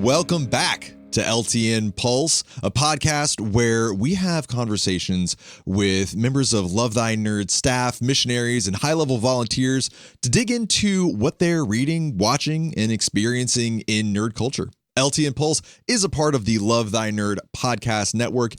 welcome back to LTN Pulse, a podcast where we have conversations with members of Love Thy Nerd staff, missionaries, and high-level volunteers to dig into what they're reading, watching, and experiencing in nerd culture. LTN Pulse is a part of the Love Thy Nerd podcast network,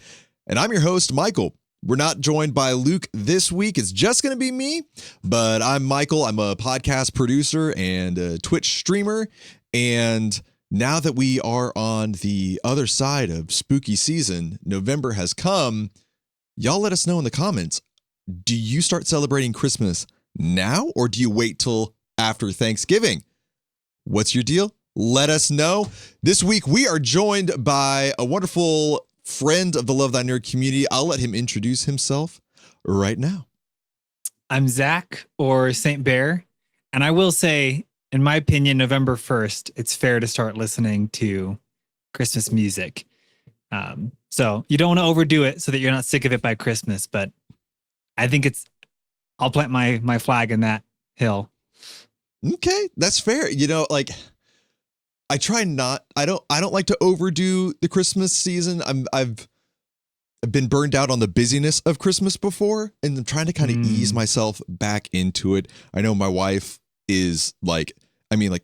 and I'm your host, Michael. We're not joined by Luke this week. It's just going to be me, but I'm Michael. I'm a podcast producer and a Twitch streamer, and now that we are on the other side of spooky season, November has come. Y'all let us know in the comments. Do you start celebrating Christmas now or do you wait till after Thanksgiving? What's your deal? Let us know. This week we are joined by a wonderful friend of the Love Thy Nerd community. I'll let him introduce himself right now. I'm Zach, or Saint Bear, and I will say, in my opinion, November 1st, it's fair to start listening to Christmas music. So you don't want to overdo it so that you're not sick of it by Christmas, but I think I'll plant my flag in that hill. Okay, that's fair. You know, like I don't like to overdo the Christmas season. I've been burned out on the busyness of Christmas before, and I'm trying to kind of ease myself back into it. I know my wife is like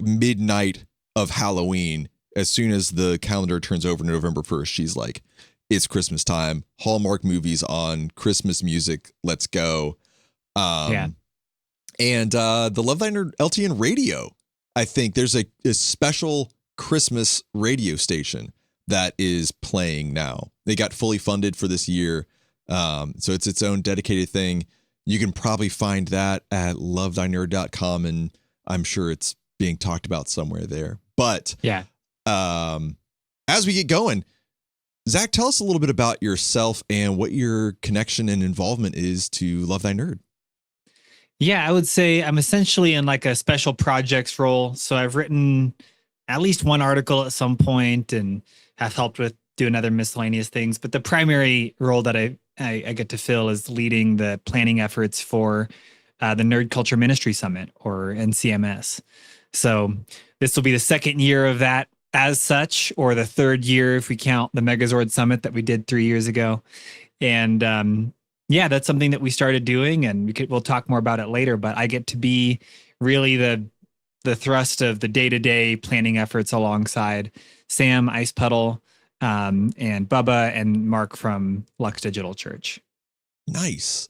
midnight of Halloween. As soon as the calendar turns over November 1st, she's like, it's Christmas time. Hallmark movies on, Christmas music. Let's go. And the Love Thy Nerd LTN radio. I think there's a special Christmas radio station that is playing now. They got fully funded for this year. So it's its own dedicated thing. You can probably find that at lovethynerd.com, and I'm sure it's being talked about somewhere there. But yeah, as we get going, Zach, tell us a little bit about yourself and what your connection and involvement is to Love Thy Nerd. Yeah, I would say I'm essentially in like a special projects role. So I've written at least one article at some point and have helped with doing other miscellaneous things. But the primary role that I get to fill is leading the planning efforts for the Nerd Culture Ministry Summit, or NCMS. So this will be the second year of that as such, or the third year if we count the Megazord Summit that we did 3 years ago. And yeah, that's something that we started doing, and we'll talk more about it later. But I get to be really the thrust of the day-to-day planning efforts alongside Sam, Ice Puddle, and Bubba and Mark from Lux Digital Church. Nice.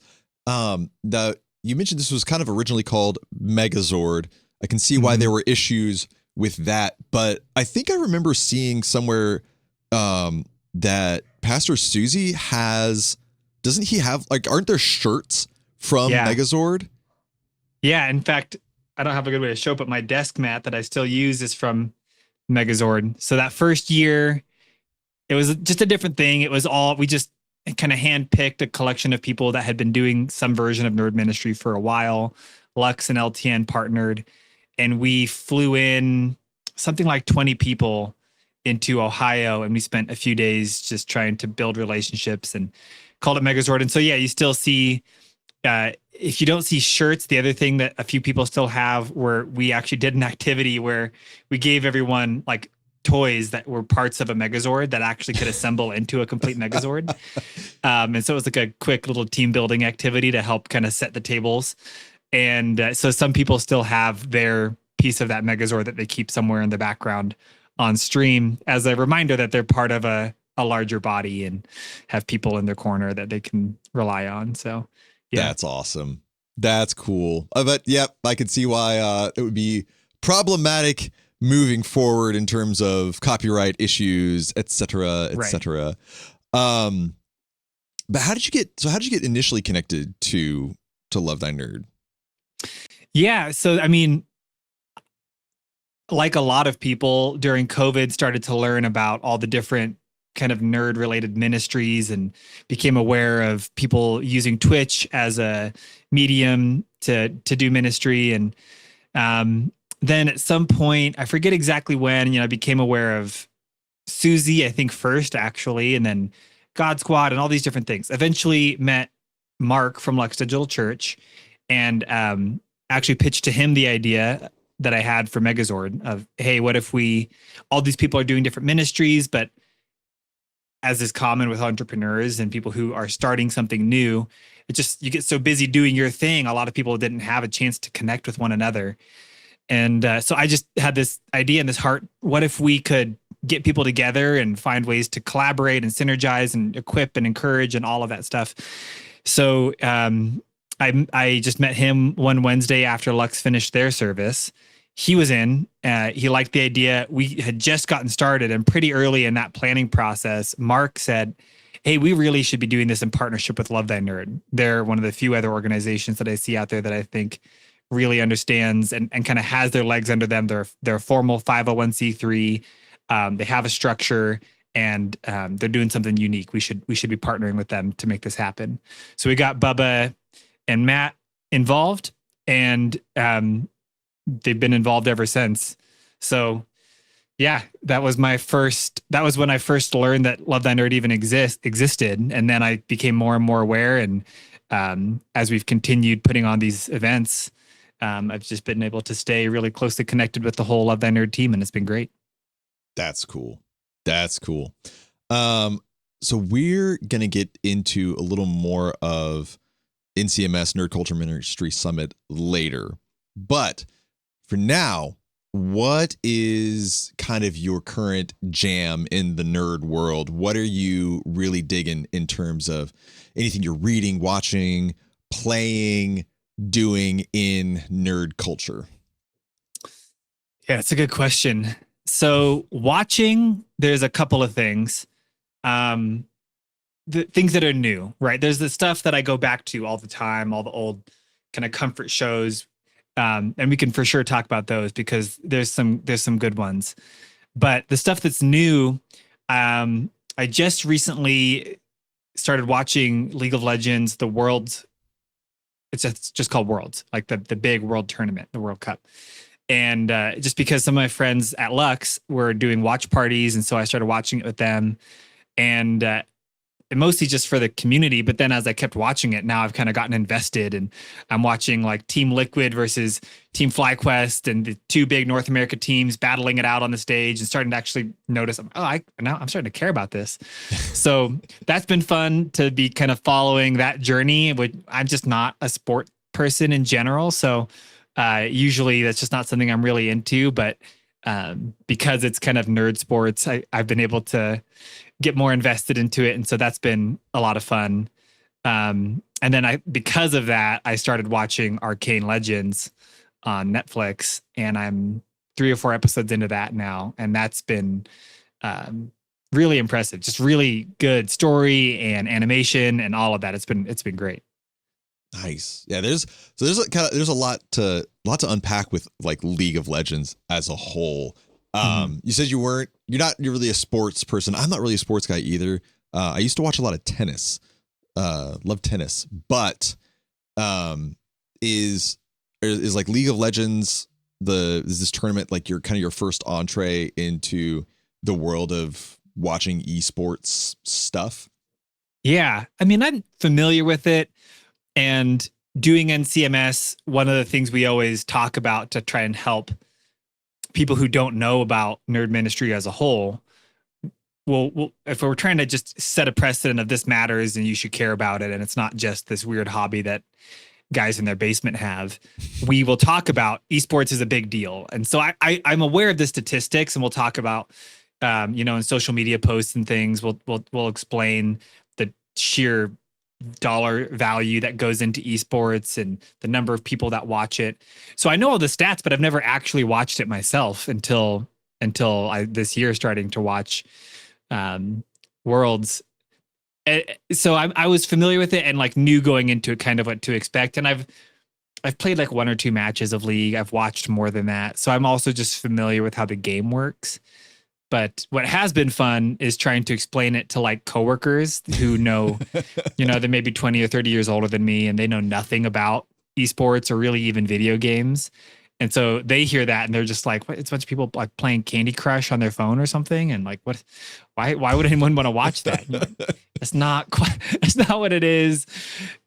You mentioned this was kind of originally called Megazord. I can see why there were issues with that, but I think I remember seeing somewhere that Pastor Susie doesn't he have, like, aren't there shirts from Megazord? Yeah, in fact, I don't have a good way to show it, but my desk mat that I still use is from Megazord. So that first year, it was just a different thing. It was we just kind of handpicked a collection of people that had been doing some version of nerd ministry for a while. Lux and LTN partnered, and we flew in something like 20 people into Ohio, and we spent a few days just trying to build relationships and called it Megazord. And so, yeah, you still see, if you don't see shirts, the other thing that a few people still have, where we actually did an activity where we gave everyone like toys that were parts of a Megazord that actually could assemble into a complete Megazord. And so it was like a quick little team building activity to help kind of set the tables. And so some people still have their piece of that Megazord that they keep somewhere in the background on stream as a reminder that they're part of a larger body and have people in their corner that they can rely on. So yeah. That's awesome. That's cool. But yep, I can see why it would be problematic moving forward in terms of copyright issues, et cetera, et cetera. But how did you get initially connected to Love Thy Nerd? Yeah. So, I mean, like a lot of people during COVID, started to learn about all the different kind of nerd related ministries and became aware of people using Twitch as a medium to do ministry. And then at some point, I forget exactly when, I became aware of Susie, I think first actually, and then God Squad and all these different things. Eventually met Mark from Lux Digital Church and actually pitched to him the idea that I had for Megazord of, hey, what if all these people are doing different ministries, but as is common with entrepreneurs and people who are starting something new, you get so busy doing your thing. A lot of people didn't have a chance to connect with one another. And so I just had this idea in this heart. What if we could get people together and find ways to collaborate and synergize and equip and encourage and all of that stuff? So I just met him one Wednesday after Lux finished their service. He was in. He liked the idea. We had just gotten started, and pretty early in that planning process, Mark said, hey, we really should be doing this in partnership with Love Thy Nerd. They're one of the few other organizations that I see out there that I think really understands and kind of has their legs under them. They're a formal 501c3. They have a structure, and they're doing something unique. We should be partnering with them to make this happen. So we got Bubba and Matt involved, and they've been involved ever since. So yeah, that was when I first learned that Love Thy Nerd even existed. And then I became more and more aware. And as we've continued putting on these events, I've just been able to stay really closely connected with the whole Love Thy Nerd team, and it's been great. That's cool. So we're going to get into a little more of NCMS Nerd Culture Ministry Summit later. But for now, what is kind of your current jam in the nerd world? What are you really digging in terms of anything you're reading, watching, playing, doing in nerd culture? Yeah, it's a good question. So watching, there's a couple of things. The things that are new, right? There's the stuff that I go back to all the time, all the old kind of comfort shows. And we can for sure talk about those because there's some good ones. But the stuff that's new, I just recently started watching League of Legends, the Worlds. It's just called Worlds, like the big world tournament, the World Cup. And just because some of my friends at Lux were doing watch parties, and so I started watching it with them. And mostly just for the community. But then as I kept watching it, now I've kind of gotten invested, and I'm watching like Team Liquid versus Team FlyQuest and the two big North America teams battling it out on the stage, and starting to actually notice, now I'm starting to care about this. So that's been fun to be kind of following that journey. I'm just not a sport person in general. So usually that's just not something I'm really into, but because it's kind of nerd sports, I've been able to get more invested into it. And so that's been a lot of fun. And then because of that, I started watching Arcane Legends on Netflix, and I'm 3 or 4 episodes into that now. And that's been really impressive. Just really good story and animation and all of that. It's been great. Nice. Yeah, there's a lot to unpack with like League of Legends as a whole. You said you're not really a sports person. I'm not really a sports guy either. I used to watch a lot of tennis. Love tennis, but is like League of Legends is this tournament like your kind of your first entree into the world of watching esports stuff? Yeah, I mean, I'm familiar with it. And doing NCMS, one of the things we always talk about to try and help people who don't know about nerd ministry as a whole, well, if we're trying to just set a precedent of this matters and you should care about it, and it's not just this weird hobby that guys in their basement have, we will talk about esports is a big deal. And so I'm aware of the statistics, and we'll talk about, in social media posts and things, we'll explain the sheer dollar value that goes into esports and the number of people that watch it. So I know all the stats, but I've never actually watched it myself until this year starting to watch Worlds. So I was familiar with it and like knew going into it kind of what to expect. And I've played like 1 or 2 matches of League. I've watched more than that. So I'm also just familiar with how the game works. But what has been fun is trying to explain it to like coworkers who know, they may be 20 or 30 years older than me, and they know nothing about esports or really even video games. And so they hear that and they're just like, what? It's a bunch of people like playing Candy Crush on their phone or something. And like, what, why would anyone want to watch that? That's not what it is.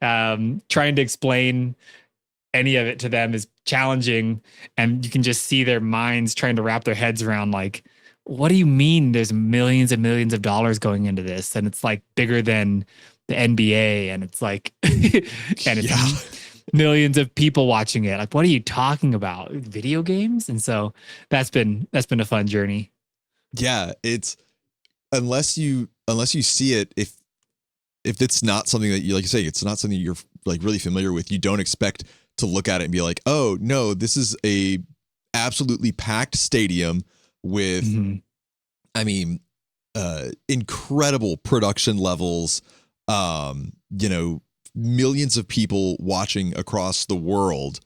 Trying to explain any of it to them is challenging, and you can just see their minds trying to wrap their heads around like, what do you mean there's millions and millions of dollars going into this, and it's like bigger than the NBA, and it's like and it's millions of people watching it. Like, what are you talking about? Video games? And so that's been a fun journey. Yeah, it's unless you see it, if it's not something that you, like you say, it's not something you're like really familiar with, you don't expect to look at it and be like, oh no, this is a absolutely packed stadium with I mean incredible production levels, you know, millions of people watching across the world,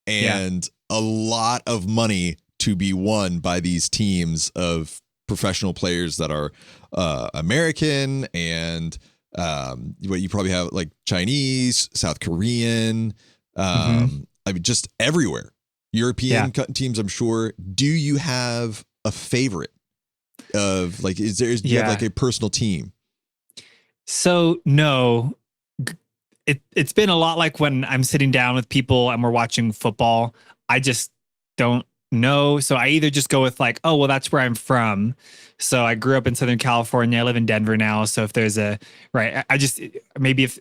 and a lot of money to be won by these teams of professional players that are American and what you probably have like Chinese, South Korean, I mean, just everywhere. European teams, I'm sure. Do you have a favorite of like, do you have like a personal team? So no, it's been a lot like when I'm sitting down with people and we're watching football. I just don't know. So I either just go with like, oh, well, that's where I'm from. So I grew up in Southern California. I live in Denver now. So if there's I just, maybe if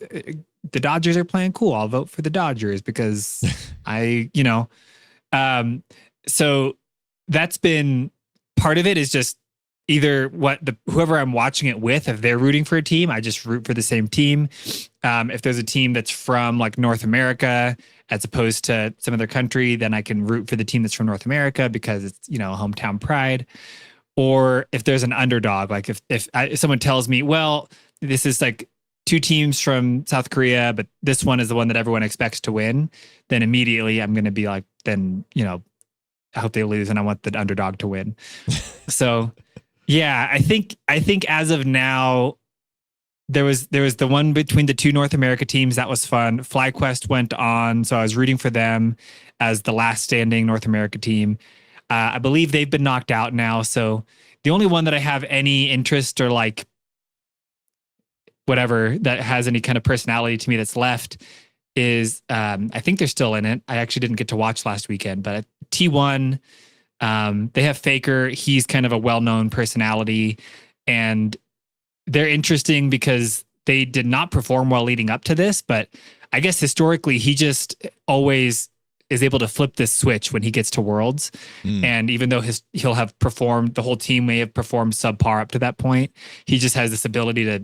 the Dodgers are playing, cool, I'll vote for the Dodgers because so that's been part of it, is just either whoever I'm watching it with, if they're rooting for a team, I just root for the same team. If there's a team that's from like North America as opposed to some other country, then I can root for the team that's from North America because it's, hometown pride. Or if there's an underdog, like if someone tells me, well, this is like two teams from South Korea, but this one is the one that everyone expects to win, then immediately I'm going to be like, then, I hope they lose and I want the underdog to win. So yeah, I think as of now, there was the one between the two North America teams that was fun. FlyQuest went on, so I was rooting for them as the last standing North America team. I believe they've been knocked out now, so the only one that I have any interest or like whatever that has any kind of personality to me that's left is I think they're still in it. I actually didn't get to watch last weekend, but T1. They have Faker. He's kind of a well-known personality, and they're interesting because they did not perform well leading up to this, but I guess historically he just always is able to flip this switch when he gets to Worlds. And even though he'll have performed, the whole team may have performed subpar up to that point, he just has this ability to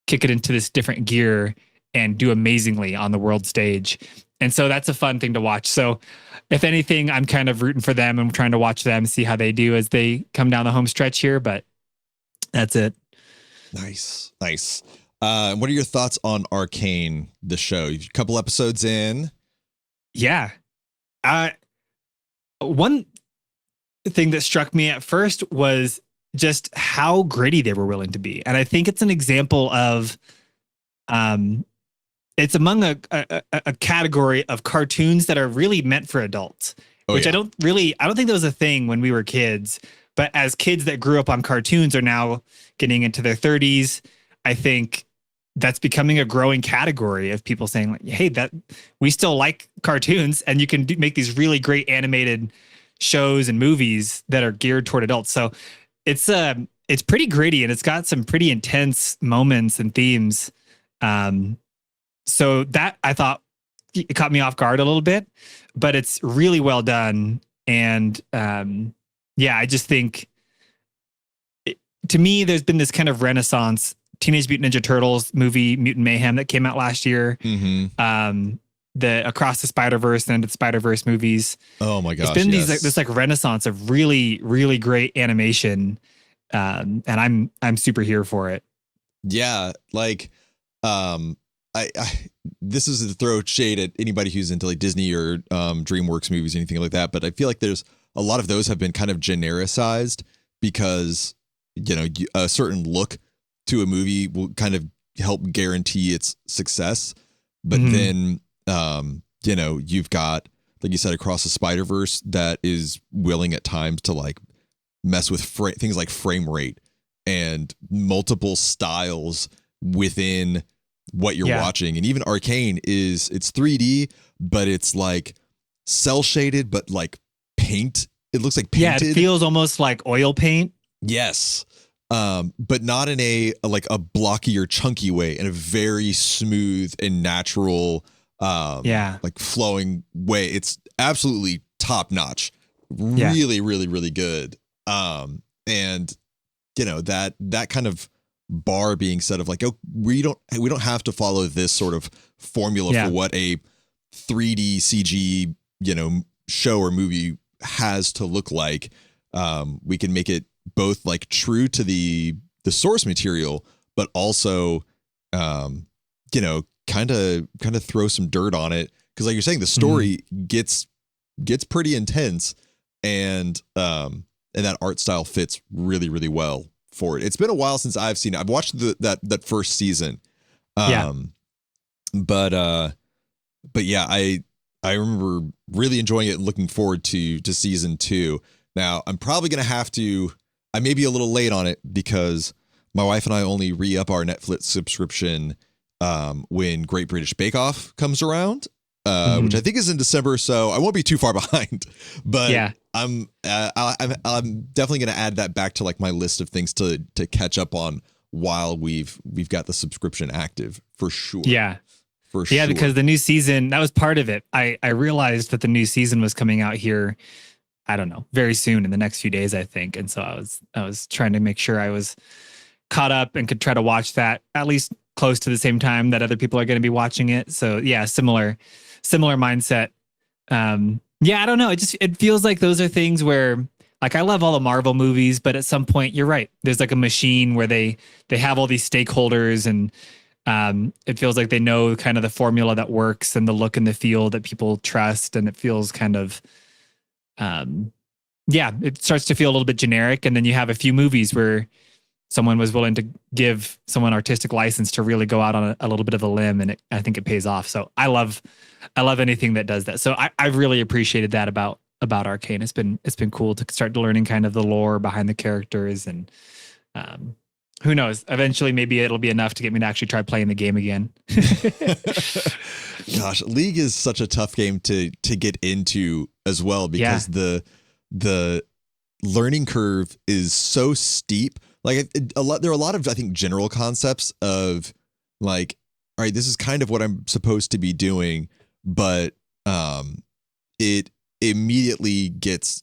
kick it into this different gear and do amazingly on the world stage. And so that's a fun thing to watch. So if anything, I'm kind of rooting for them and trying to watch them, see how they do as they come down the home stretch here, but that's it. Nice. What are your thoughts on Arcane, the show? A couple episodes in. Yeah. One thing that struck me at first was just how gritty they were willing to be. And I think it's an example of, it's among a category of cartoons that are really meant for adults, which I don't think that was a thing when we were kids, but as kids that grew up on cartoons are now getting into their 30s, I think that's becoming a growing category of people saying like, hey, that we still like cartoons and you can make these really great animated shows and movies that are geared toward adults. So it's pretty gritty and it's got some pretty intense moments and themes. So that I thought it caught me off guard a little bit, but it's really well done. And I just think to me, there's been this kind of renaissance. Teenage Mutant Ninja Turtles movie, Mutant Mayhem, that came out last year. The Across the Spider-Verse and Into the Spider-Verse movies. Oh my gosh. It's been this like renaissance of really, really great animation. And I'm super here for it. Yeah. Like, I this is to throw shade at anybody who's into like Disney or DreamWorks movies, anything like that. But I feel like there's a lot of those have been kind of genericized because, a certain look to a movie will kind of help guarantee its success. But then, you've got, like you said, Across the Spider-Verse that is willing at times to like mess with things like frame rate and multiple styles within what you're Yeah. watching. And even Arcane it's 3D, but it's like cell shaded, but like paint. It looks like Yeah, painted. it feels almost like oil paint. Yes. But not in a like a blocky or chunky way, in a very smooth and natural, Yeah. like flowing way. It's absolutely top notch. Yeah. Really, really, really good. And you know, that kind of bar being set of like, oh, we don't have to follow this sort of formula Yeah. for what a 3D CG, you know, show or movie has to look like. We can make it both like true to the source material, but also, you know, kind of throw some dirt on it, because like you're saying, the story gets pretty intense, and that art style fits really, really well for it. It's been a while since I've seen it. I've watched that first season, but yeah, I remember really enjoying it and looking forward to season 2. Now I'm probably gonna have to. I may be a little late on it because my wife and I only re-up our Netflix subscription when Great British Bake Off comes around, which I think is in December, so I won't be too far behind. But Yeah. I'm definitely going to add that back to like my list of things to catch up on while we've got the subscription active, for sure. Yeah. For sure. Yeah, because the new season, that was part of it. I realized that the new season was coming out here, I don't know, very soon, in the next few days, I think. And so I was trying to make sure I was caught up and could try to watch that at least close to the same time that other people are going to be watching it. So yeah, similar mindset. Yeah, I don't know. It feels like those are things where, like, I love all the Marvel movies, but at some point, you're right. There's like a machine where they have all these stakeholders, and it feels like they know kind of the formula that works and the look and the feel that people trust, and it feels kind of, yeah, it starts to feel a little bit generic. And then you have a few movies where someone was willing to give someone artistic license to really go out on a little bit of a limb, and I think it pays off. So I love anything that does that. So I've really appreciated that about Arcane. It's been cool to start learning kind of the lore behind the characters, and who knows? Eventually, maybe it'll be enough to get me to actually try playing the game again. Gosh, League is such a tough game to get into as well, because the learning curve is so steep. Like there are a lot of, I think, general concepts of like, all right, this is kind of what I'm supposed to be doing, but it immediately gets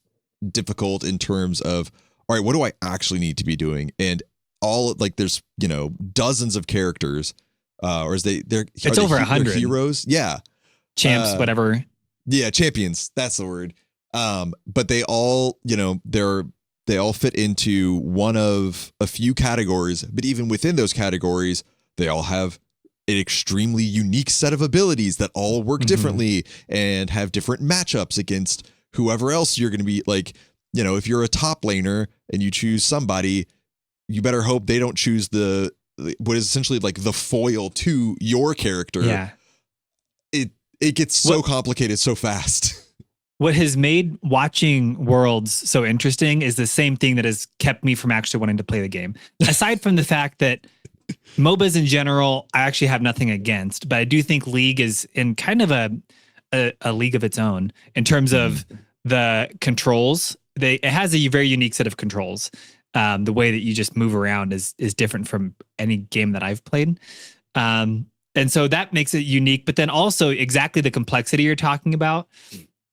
difficult in terms of, all right, what do I actually need to be doing? And all, like, there's, you know, dozens of characters, or it's over 100 heroes, champs, whatever. Yeah, champions. That's the word. But they all, you know, they all fit into one of a few categories, but even within those categories, they all have an extremely unique set of abilities that all work differently and have different matchups against whoever else you're going to be. Like, you know, if you're a top laner and you choose somebody, you better hope they don't choose what is essentially like the foil to your character. Yeah. It gets so complicated so fast. What has made watching Worlds so interesting is the same thing that has kept me from actually wanting to play the game. Aside from the fact that MOBAs in general, I actually have nothing against, but I do think League is in kind of a league of its own in terms of the controls. It has a very unique set of controls. The way that you just move around is different from any game that I've played. And so that makes it unique, but then also exactly the complexity you're talking about.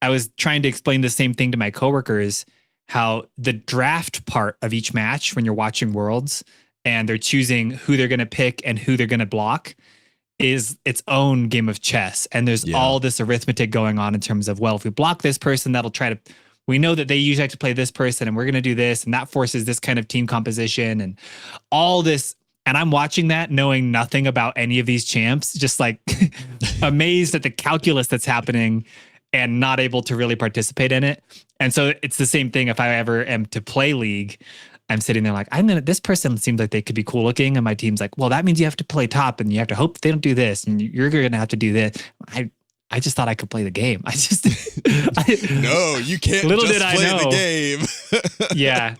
I was trying to explain the same thing to my coworkers, how the draft part of each match when you're watching Worlds and they're choosing who they're going to pick and who they're going to block is its own game of chess. And there's all this arithmetic going on in terms of, well, if we block this person, we know that they usually have to play this person, and we're going to do this, and that forces this kind of team composition and all this. And I'm watching that knowing nothing about any of these champs, just like amazed at the calculus that's happening and not able to really participate in it. And so it's the same thing. If I ever am to play League, I'm sitting there like, this person seems like they could be cool looking. And my team's like, well, that means you have to play top and you have to hope they don't do this. And you're going to have to do this. I just thought I could play the game. No, you can't little just did I play know. the game. Yeah.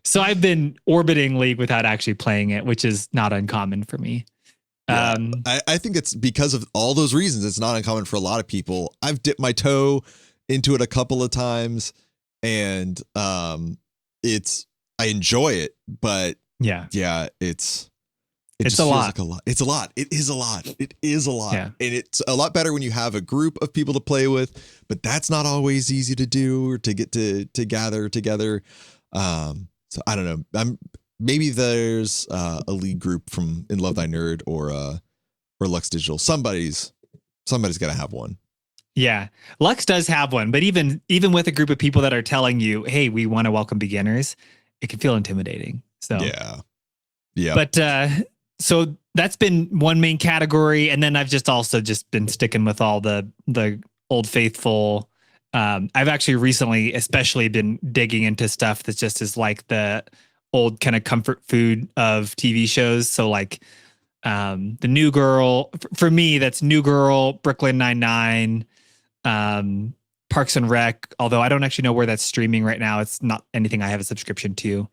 So I've been orbiting League without actually playing it, which is not uncommon for me. Yeah. Um, I think it's because of all those reasons. It's not uncommon for a lot of people. I've dipped my toe into it a couple of times, and I enjoy it, but yeah, yeah, it it's just a feels lot. like a lot. It's a lot. It is a lot. It is a lot. Yeah. And it's a lot better when you have a group of people to play with, but that's not always easy to do or to get to gather together. So I don't know. Maybe there's a league group from In Love Thy Nerd or Lux Digital. Somebody's got to have one. Yeah. Lux does have one, but even with a group of people that are telling you, "Hey, we want to welcome beginners," it can feel intimidating. So, Yeah. Yeah. but so that's been one main category, and then I've just also just been sticking with all the old faithful. I've actually recently especially been digging into stuff that just is like the old kind of comfort food of TV shows. So like the New Girl, for me, that's New Girl, Brooklyn Nine-Nine, Parks and Rec, although I don't actually know where that's streaming right now. It's not anything I have a subscription to.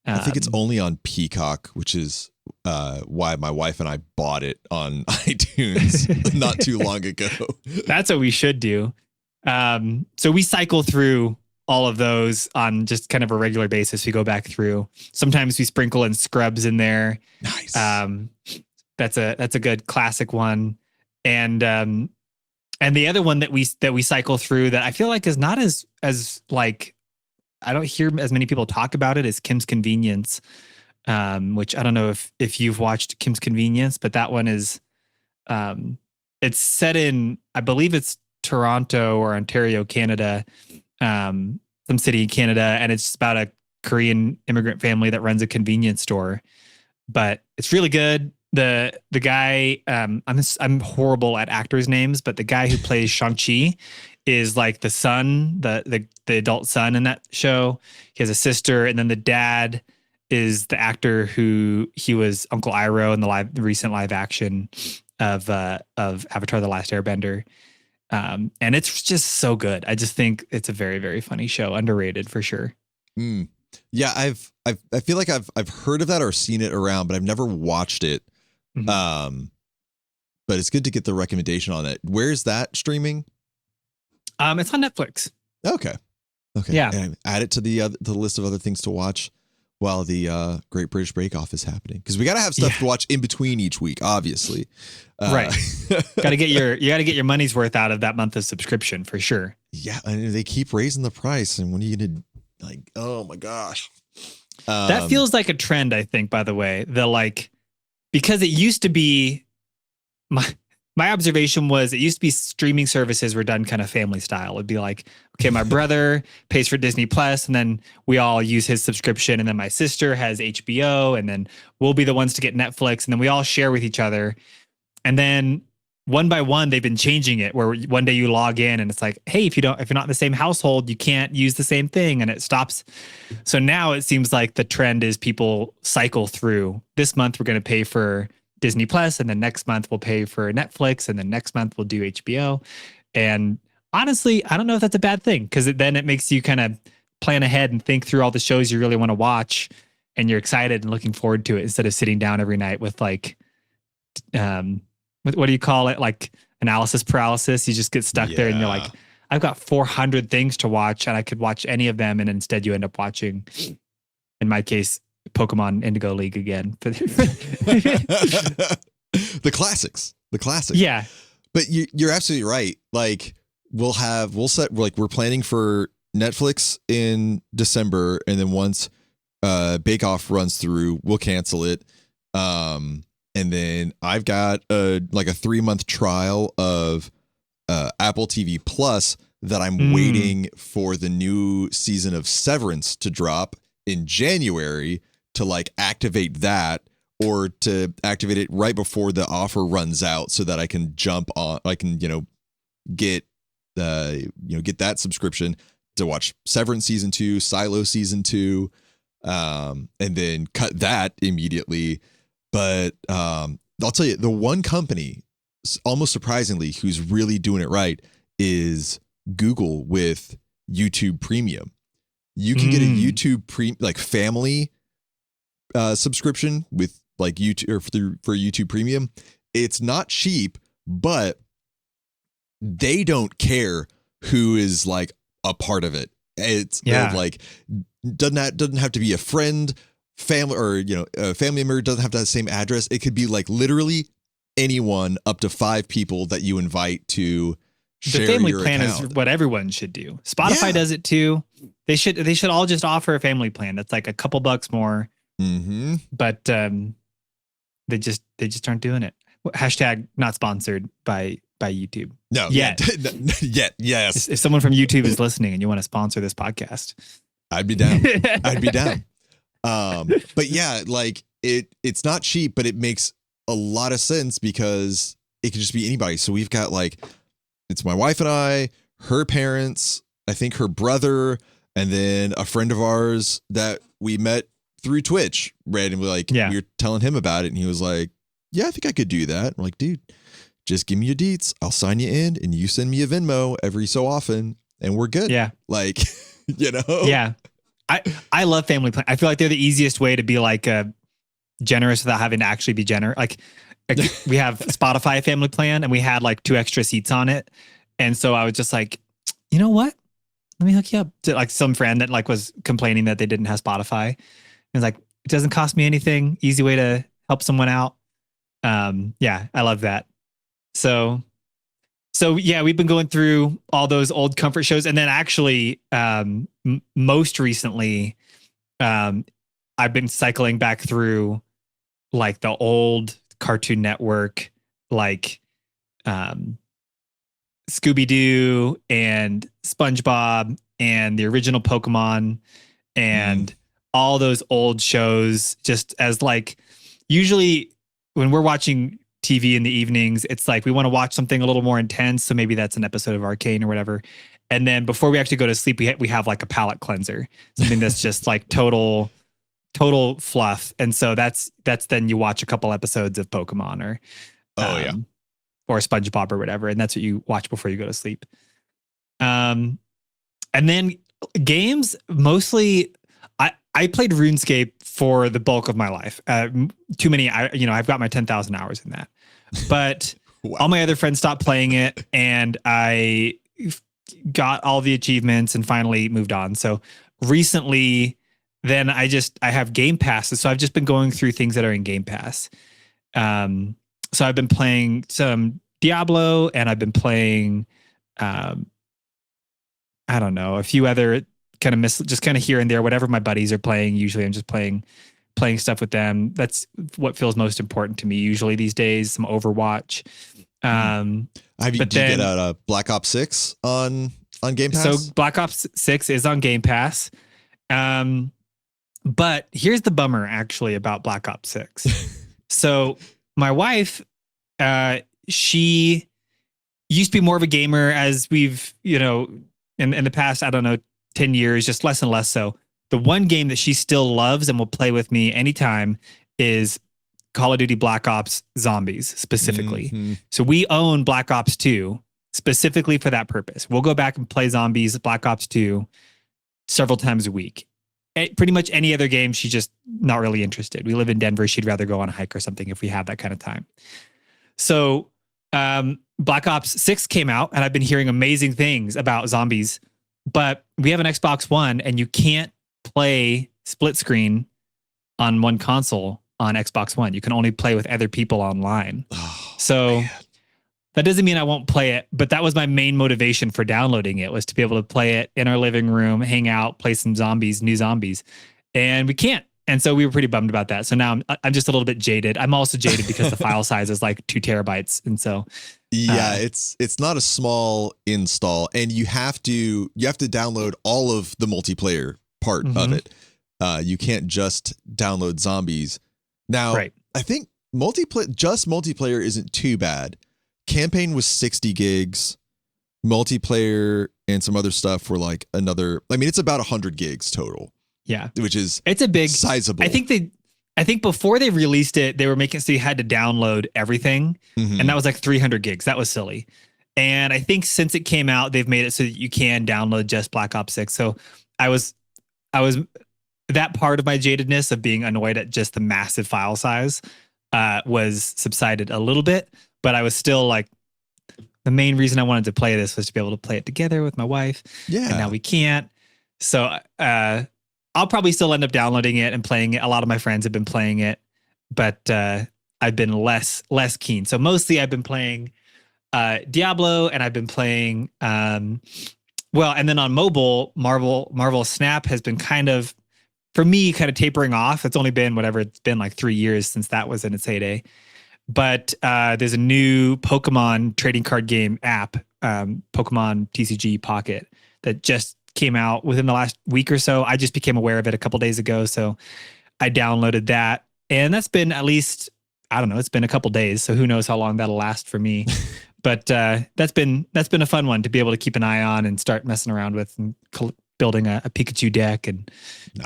I think it's only on Peacock, which is why my wife and I bought it on iTunes not too long ago. That's what we should do. So we cycle through all of those on just kind of a regular basis. We go back through. Sometimes we sprinkle in Scrubs in there. Nice. That's a good classic one. And the other one that we cycle through that I feel like is not as like, I don't hear as many people talk about it, is Kim's Convenience, which I don't know if you've watched Kim's Convenience, but that one is it's set in, I believe it's Toronto or Ontario, Canada, some city in Canada, and it's about a Korean immigrant family that runs a convenience store. But it's really good. The guy, I'm horrible at actors' names, but the guy who plays Shang-Chi is like the son, the adult son in that show. He has a sister, and then the dad is the actor who he was Uncle Iroh in the recent live action of Avatar: The Last Airbender. And it's just so good. I just think it's a very, very funny show. Underrated for sure. Mm. Yeah, I feel like I've heard of that or seen it around, but I've never watched it. Mm-hmm. But it's good to get the recommendation on it. Where's that streaming? It's on Netflix. Okay. Yeah. And add it to the list of other things to watch while the Great British Bake Off is happening, because we got to have stuff to watch in between each week, obviously. Right. You got to get your money's worth out of that month of subscription for sure. Yeah, and they keep raising the price, and when are you gonna, like, oh my gosh. That feels like a trend, I think, by the way. Because it used to be, my observation was it used to be streaming services were done kind of family style. It'd be like, okay, my brother pays for Disney Plus, and then we all use his subscription, and then my sister has HBO, and then we'll be the ones to get Netflix, and then we all share with each other. And then one by one, they've been changing it where one day you log in and it's like, hey, if you're not in the same household, you can't use the same thing, and it stops. So now it seems like the trend is people cycle through. This month we're going to pay for Disney Plus, and then next month we'll pay for Netflix, and then next month we'll do HBO. And honestly, I don't know if that's a bad thing, because then it makes you kind of plan ahead and think through all the shows you really want to watch, and you're excited and looking forward to it instead of sitting down every night with like, what do you call it? Like analysis paralysis. You just get stuck there and you're like, I've got 400 things to watch and I could watch any of them. And instead you end up watching, in my case, Pokemon Indigo League again. The classics. Yeah. But you're absolutely right. Like we're planning for Netflix in December, and then once Bake Off runs through, we'll cancel it. And then I've got a 3-month trial of Apple TV Plus that I'm waiting for the new season of Severance to drop in January to like activate that, or to activate it right before the offer runs out so that I can jump on, I can, get that subscription to watch Severance season 2, Silo season 2, and then cut that immediately. But I'll tell you, the one company, almost surprisingly, who's really doing it right is Google with YouTube Premium. You can get a YouTube family subscription with like YouTube or for YouTube Premium, it's not cheap, but they don't care who is like a part of it. It's like doesn't have to be a friend, family, or a family member. Doesn't have to have the same address. It could be like literally anyone up to 5 people that you invite to share the family your plan account. is what everyone should do. Spotify does it too. They should all just offer a family plan that's like a couple bucks more. Mm-hmm. But they just aren't doing it. Hashtag not sponsored by YouTube. No, yet. Yes. If someone from YouTube is listening and you want to sponsor this podcast, I'd be down. But yeah, like it's not cheap, but it makes a lot of sense because it could just be anybody. So we've got like, it's my wife and I, her parents, I think her brother, and then a friend of ours that we met through Twitch randomly. Like we were telling him about it and he was like, yeah, I think I could do that. I'm like, dude, just give me your deets. I'll sign you in and you send me a Venmo every so often and we're good. Yeah. Like, Yeah. I love family plan. I feel like they're the easiest way to be like generous without having to actually be generous. Like we have Spotify family plan and we had like 2 extra seats on it. And so I was just like, you know what? Let me hook you up to like some friend that like was complaining that they didn't have Spotify. And it's like, it doesn't cost me anything. Easy way to help someone out. Yeah, I love that. So yeah, we've been going through all those old comfort shows. And then actually, most recently, I've been cycling back through like the old Cartoon Network, like Scooby-Doo and SpongeBob and the original Pokemon and all those old shows, just as like, usually when we're watching TV in the evenings, it's like we want to watch something a little more intense. So maybe that's an episode of Arcane or whatever. And then before we actually go to sleep, we have like a palate cleanser, something that's just like total fluff. And so that's then you watch a couple episodes of Pokemon or or SpongeBob or whatever, and that's what you watch before you go to sleep. And then games, mostly I played RuneScape for the bulk of my life. Too many, I've got my 10,000 hours in that. But all my other friends stopped playing it, and I got all the achievements and finally moved on. So recently, then I have Game Passes. So I've just been going through things that are in Game Pass. So I've been playing some Diablo, and I've been playing, I don't know, a few other kind of just kind of here and there, whatever my buddies are playing. Usually I'm just playing stuff with them. That's what feels most important to me usually these days. Some Overwatch. Do you get out Black Ops 6 on Game Pass? So Black Ops 6 is on Game Pass. But here's the bummer actually about Black Ops 6. So my wife, she used to be more of a gamer, as we've, in the past, I don't know, 10 years, just less and less so. The one game that she still loves and will play with me anytime is Call of Duty Black Ops Zombies specifically. Mm-hmm. So we own Black Ops 2 specifically for that purpose. We'll go back and play Zombies, Black Ops 2 several times a week. Pretty much any other game, she's just not really interested. We live in Denver. She'd rather go on a hike or something if we have that kind of time. So Black Ops 6 came out, and I've been hearing amazing things about Zombies, but we have an Xbox One, and you can't play split screen on one console on Xbox One. You can only play with other people online. That doesn't mean I won't play it, but that was my main motivation for downloading it, was to be able to play it in our living room, hang out, play some new zombies, and we can't. And so we were pretty bummed about that. So now I'm just a little bit jaded. I'm also jaded because the file size is like 2 terabytes. And so it's not a small install, and you have to download all of the multiplayer part of it. You can't just download Zombies. Now, I think multiplayer isn't too bad. Campaign was 60 gigs. Multiplayer and some other stuff were like it's about 100 gigs total. Yeah. Which is it's a big sizable. I think before they released it, they were making it so you had to download everything. Mm-hmm. And that was like 300 gigs. That was silly. And I think since it came out, they've made it so that you can download just Black Ops 6. So I was that part of my jadedness of being annoyed at just the massive file size was subsided a little bit, but I was still like, the main reason I wanted to play this was to be able to play it together with my wife. Yeah. And now we can't. So I'll probably still end up downloading it and playing it. A lot of my friends have been playing it, but I've been less keen. So mostly I've been playing Diablo, and I've been playing and then on mobile, Marvel Snap has been kind of, for me, kind of tapering off. It's only been it's been like 3 years since that was in its heyday. But there's a new Pokemon trading card game app, Pokemon TCG Pocket, that just came out within the last week or so. I just became aware of it a couple days ago, so I downloaded that, and that's been at least, I don't know, it's been a couple days, so who knows how long that'll last for me. But that's been a fun one to be able to keep an eye on and start messing around with and building a Pikachu deck and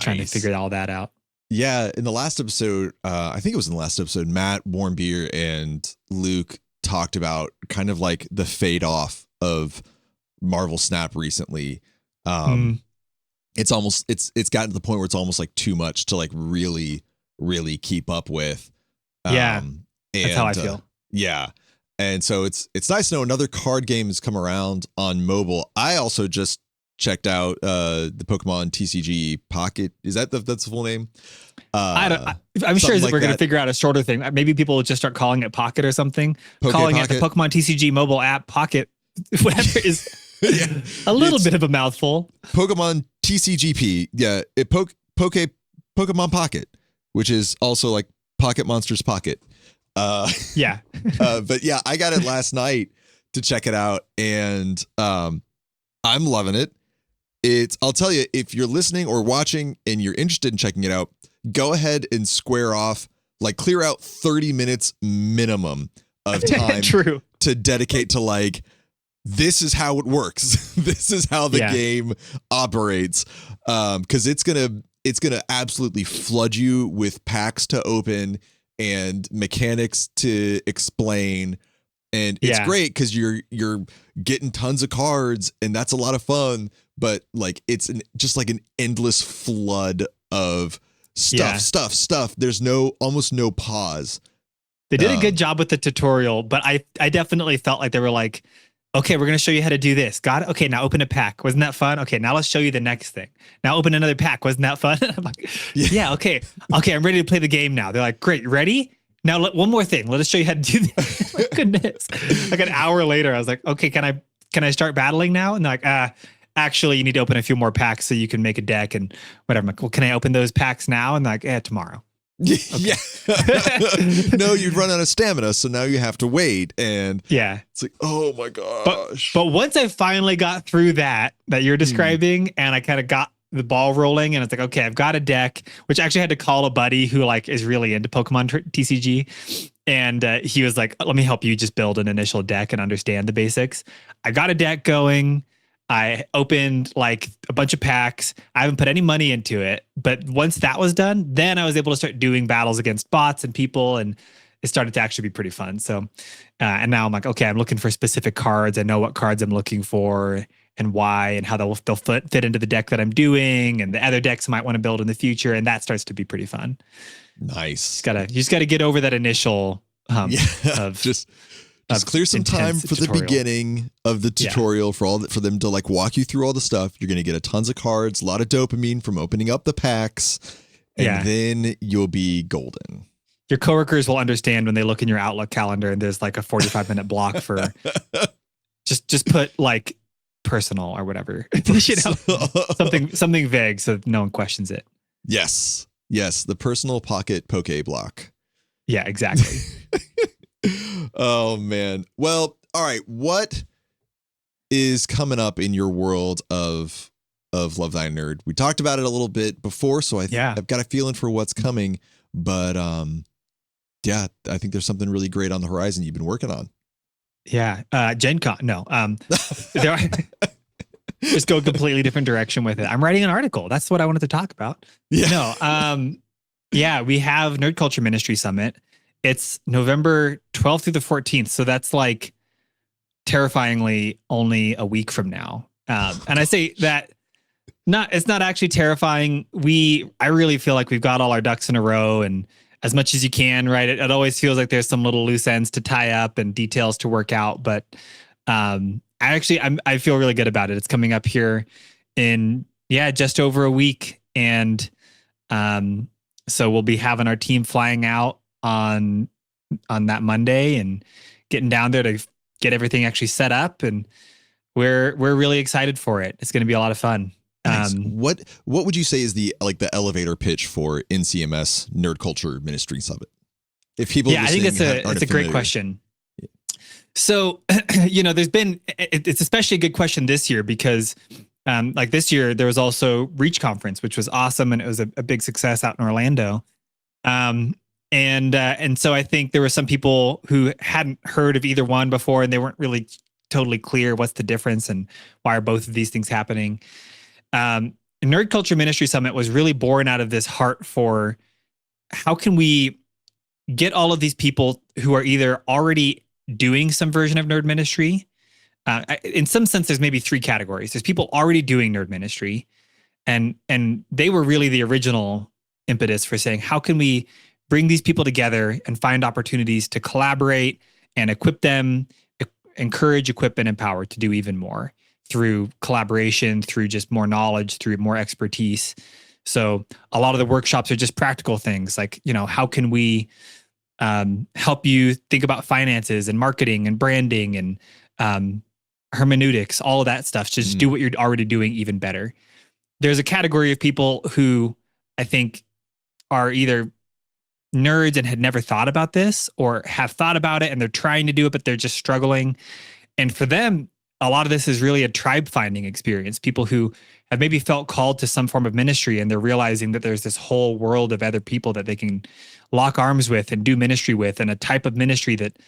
trying to figure all that out. Yeah, in the last episode, I think it was in the last episode, Matt, Warmbier, and Luke talked about kind of like the fade off of Marvel Snap recently. It's gotten to the point where it's almost like too much to like really keep up with. That's how I feel. Yeah. And so it's nice to know another card game has come around on mobile. I also just checked out the Pokemon TCG Pocket. Is that that's the full name? I'm sure we're going to figure out a shorter thing. Maybe people will just start calling it Pocket or something. Calling it the Pokemon TCG mobile app Pocket, whatever is a little bit of a mouthful. Pokemon TCGP. Yeah. Pokemon Pocket, which is also like Pocket Monsters Pocket. But yeah, I got it last night to check it out, and I'm loving it. I'll tell you, if you're listening or watching and you're interested in checking it out, go ahead and clear out 30 minutes minimum of time to dedicate to like, this is how it works. This is how the game operates. Cause it's going to absolutely flood you with packs to open and mechanics to explain. And it's great because you're getting tons of cards, and that's a lot of fun. But like it's just like an endless flood of stuff. There's almost no pause. They did a good job with the tutorial, but I definitely felt like they were like, okay, we're gonna show you how to do this. Got it? Okay, now open a pack. Wasn't that fun? Okay, now let's show you the next thing. Now open another pack. Wasn't that fun? I'm like, yeah, okay, I'm ready to play the game now. They're like, great, ready? Now, one more thing. Let us show you how to do this. My goodness. Like an hour later, I was like, okay, can I start battling now? And they're like, actually, you need to open a few more packs so you can make a deck and whatever. I'm like, well, can I open those packs now? And they're like, tomorrow. Yeah. No, you'd run out of stamina, so now you have to wait. And it's like, oh my gosh. But once I finally got through that you're describing, and I kind of got the ball rolling, and it's like, okay, I've got a deck, which I actually had to call a buddy who like is really into Pokemon TCG. And he was like, let me help you just build an initial deck and understand the basics. I got a deck going. I opened like a bunch of packs. I haven't put any money into it. But once that was done, then I was able to start doing battles against bots and people. And it started to actually be pretty fun. So, and now I'm like, okay, I'm looking for specific cards. I know what cards I'm looking for and why and how they'll fit into the deck that I'm doing and the other decks I might want to build in the future. And that starts to be pretty fun. Nice. You just gotta get over that initial of just clear some time for the beginning of the tutorial for them to like walk you through all the stuff. You're gonna get tons of cards, a lot of dopamine from opening up the packs, and then you'll be golden. Your coworkers will understand when they look in your Outlook calendar and there's like a 45-minute block for just put like personal or whatever. Something vague so no one questions it. Yes, the personal pocket poke block. Yeah, exactly. Oh man. Well, all right. What is coming up in your world of Love Thy Nerd? We talked about it a little bit before, so I've got a feeling for what's coming. But I think there's something really great on the horizon you've been working on. Yeah, Gen Con. No, just go a completely different direction with it. I'm writing an article. That's what I wanted to talk about. Yeah. No. We have Nerd Culture Ministry Summit. It's November 12th through the 14th. So that's like terrifyingly only a week from now. And I say that It's not actually terrifying. I really feel like we've got all our ducks in a row, and as much as you can, right? It always feels like there's some little loose ends to tie up and details to work out. But I feel really good about it. It's coming up here in just over a week, and so we'll be having our team flying out on that Monday and getting down there to get everything actually set up, and we're really excited for it. It's going to be a lot of fun. Nice. What would you say is the elevator pitch for NCMS Nerd Culture Ministry Summit? If people, I think it's a great question. Yeah. So, it's especially a good question this year because, like this year there was also Reach Conference, which was awesome, and it was a big success out in Orlando. And so I think there were some people who hadn't heard of either one before, and they weren't really totally clear what's the difference and why are both of these things happening. Nerd Culture Ministry Summit was really born out of this heart for how can we get all of these people who are either already doing some version of nerd ministry. In some sense, there's maybe three categories. There's people already doing nerd ministry, and they were really the original impetus for saying, how can we bring these people together and find opportunities to collaborate and equip them, encourage, equip, and empower to do even more through collaboration, through just more knowledge, through more expertise. So a lot of the workshops are just practical things like, how can we help you think about finances and marketing and branding and hermeneutics, all of that stuff, just do what you're already doing even better. There's a category of people who I think are either nerds and had never thought about this or have thought about it and they're trying to do it, but they're just struggling. And for them, a lot of this is really a tribe finding experience. People who have maybe felt called to some form of ministry and they're realizing that there's this whole world of other people that they can lock arms with and do ministry with, and a type of ministry that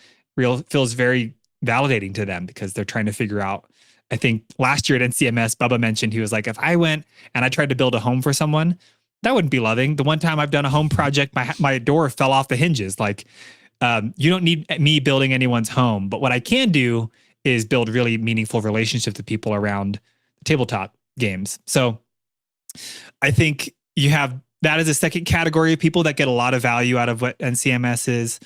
feels very validating to them because they're trying to figure out. I think last year at NCMS, Bubba mentioned, he was like, if I went and I tried to build a home for someone, that wouldn't be loving. The one time I've done a home project, my door fell off the hinges. Like, you don't need me building anyone's home, but what I can do is build really meaningful relationships with people around tabletop games. So I think you have that as a second category of people that get a lot of value out of what NCMS is.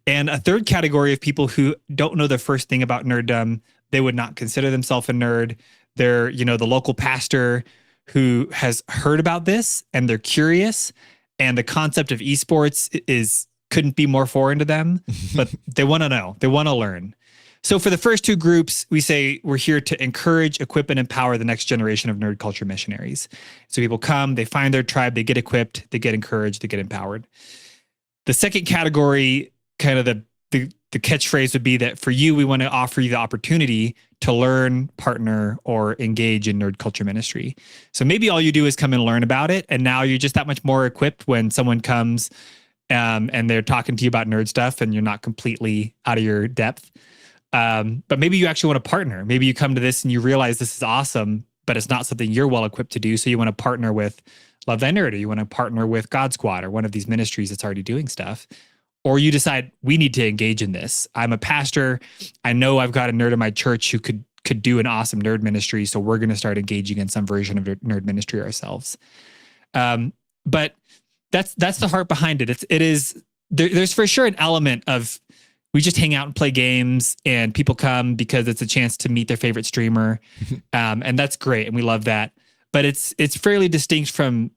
And a third category of people who don't know the first thing about nerddom. They would not consider themselves a nerd. They're, the local pastor who has heard about this and they're curious. And the concept of esports couldn't be more foreign to them, but they want to know, they want to learn. So for the first two groups, we say we're here to encourage, equip, and empower the next generation of nerd culture missionaries. So people come, they find their tribe, they get equipped, they get encouraged, they get empowered. The second category, kind of the catchphrase would be that for you, we want to offer you the opportunity to learn, partner, or engage in nerd culture ministry. So maybe all you do is come and learn about it, and now you're just that much more equipped when someone comes and they're talking to you about nerd stuff and you're not completely out of your depth. But maybe you actually want to partner. Maybe you come to this and you realize this is awesome, but it's not something you're well equipped to do. So you want to partner with Love Thy Nerd, or you want to partner with God Squad or one of these ministries that's already doing stuff. Or you decide we need to engage in this. I'm a pastor. I know I've got a nerd in my church who could do an awesome nerd ministry. So we're going to start engaging in some version of nerd ministry ourselves. But that's the heart behind it. There's for sure an element of, we just hang out and play games and people come because it's a chance to meet their favorite streamer. And that's great. And we love that. But it's fairly distinct from,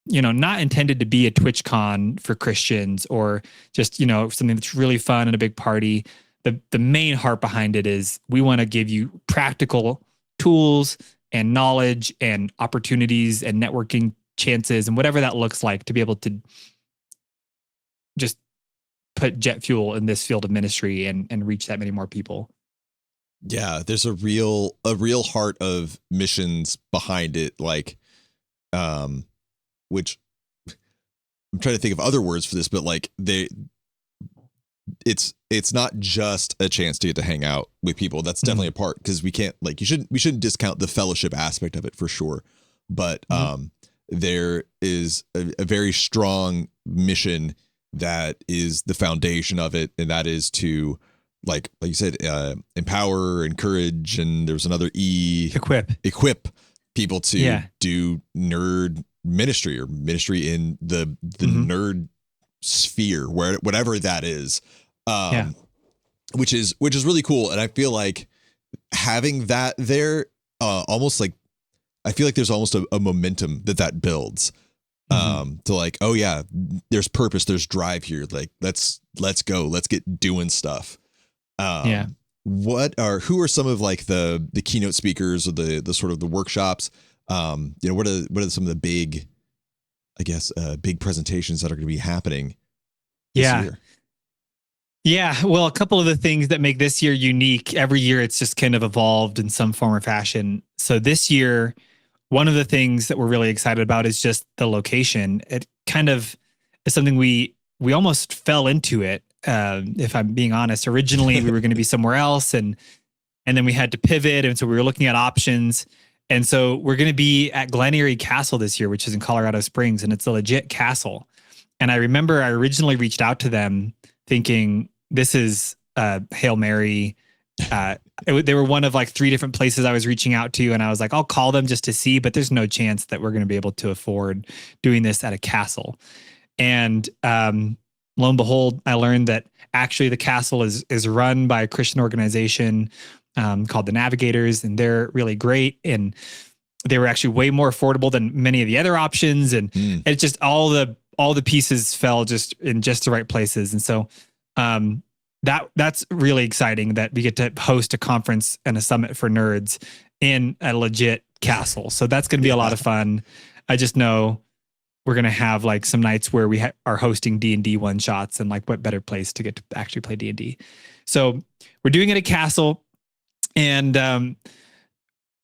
not intended to be a TwitchCon for Christians or just, something that's really fun and a big party. The main heart behind it is we want to give you practical tools and knowledge and opportunities and networking chances and whatever that looks like to be able to just put jet fuel in this field of ministry and reach that many more people. Yeah, there's a real heart of missions behind it, like, which I'm trying to think of other words for this, but like it's not just a chance to get to hang out with people. That's definitely a part, because we shouldn't discount the fellowship aspect of it for sure. But there is a very strong mission that is the foundation of it, and that is to, like you said, empower, encourage, and there's another E, equip. people to Yeah. do nerd ministry or ministry in the Mhm. nerd sphere, whatever that is. Yeah. Which is really cool. And I feel like having that there, almost like, I feel like there's almost a momentum that builds, Mhm. to like, oh yeah, there's purpose, there's drive here. Like, let's go, let's get doing stuff. Yeah. Who are some of like the keynote speakers or the sort of the workshops? What are some of the big, I guess, big presentations that are going to be happening this Yeah. year? Yeah. Well, a couple of the things that make this year unique, every year it's just kind of evolved in some form or fashion. So this year, one of the things that we're really excited about is just the location. It kind of is something we almost fell into it. If I'm being honest, originally we were going to be somewhere else, and then we had to pivot, and so we were looking at options. And so we're going to be at Glen Erie Castle this year, which is in Colorado Springs, and it's a legit castle. And I remember I originally reached out to them thinking this is Hail Mary. They were one of like 3 different places I was reaching out to, and I was like, I'll call them just to see, but there's no chance that we're going to be able to afford doing this at a castle. And lo and behold, I learned that actually the castle is run by a Christian organization called the Navigators, and they're really great. And they were actually way more affordable than many of the other options. And it's just all the pieces fell just in just the right places. And so that's really exciting that we get to host a conference and a summit for nerds in a legit castle. So that's going to be a lot of fun. I just know we're going to have like some nights where we are hosting D&D one shots, and like what better place to get to actually play D&D. So we're doing it at castle, and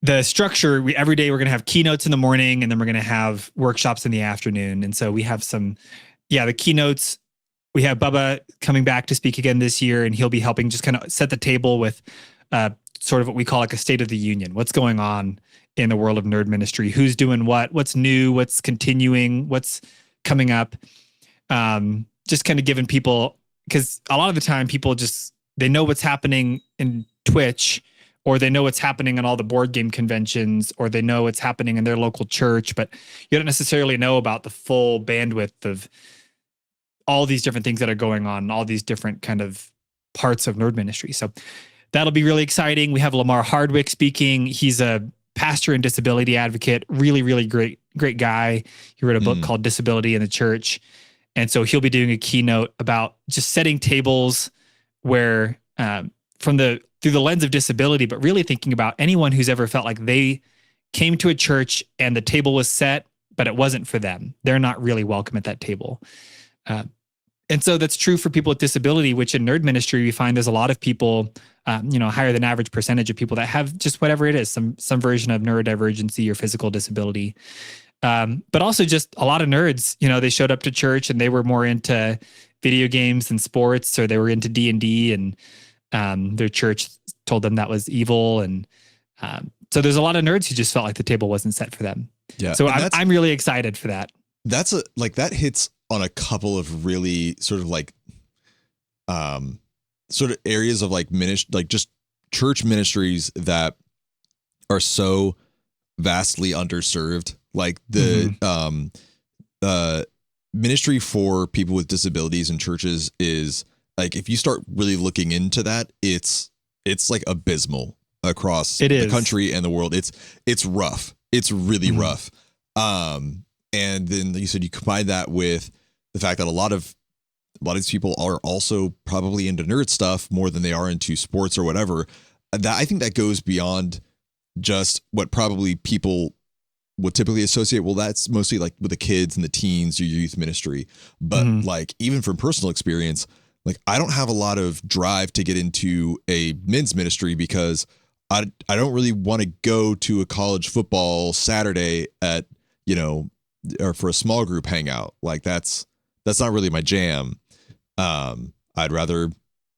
the structure, every day we're going to have keynotes in the morning, and then we're going to have workshops in the afternoon. And so we have the keynotes. We have Bubba coming back to speak again this year, and he'll be helping just kind of set the table with sort of what we call like a state of the union. What's going on in the world of nerd ministry? Who's doing what's new, what's continuing, what's coming up? Just kind of giving people, because a lot of the time people they know what's happening in Twitch, or they know what's happening in all the board game conventions, or they know what's happening in their local church, but you don't necessarily know about the full bandwidth of all these different things that are going on, all these different kind of parts of nerd ministry. So that'll be really exciting. We have Lamar Hardwick speaking. He's a pastor and disability advocate, really, really great guy. He wrote a book called Disability in the Church. And so he'll be doing a keynote about just setting tables where through the lens of disability, but really thinking about anyone who's ever felt like they came to a church and the table was set, but it wasn't for them. They're not really welcome at that table. And so that's true for people with disability, which in nerd ministry, we find there's a lot of people, higher than average percentage of people that have just whatever it is, some version of neurodivergency or physical disability. But also just a lot of nerds, they showed up to church and they were more into video games and sports, or they were into D&D, and their church told them that was evil. And so there's a lot of nerds who just felt like the table wasn't set for them. Yeah. So I'm really excited for that. That hits on a couple of really sort of like, sort of areas of like just church ministries that are so vastly underserved. Like the ministry for people with disabilities in churches is like, if you start really looking into that, it's like abysmal across the country and the world. It's rough. It's really rough. And then you said you combine that with the fact that a lot of these people are also probably into nerd stuff more than they are into sports or whatever. That, I think that goes beyond just what probably people would typically associate. Well, that's mostly like with the kids and the teens, your youth ministry. But like, even from personal experience, like, I don't have a lot of drive to get into a men's ministry because I don't really want to go to a college football Saturday at, or for a small group hangout. Like, that's not really my jam. I'd rather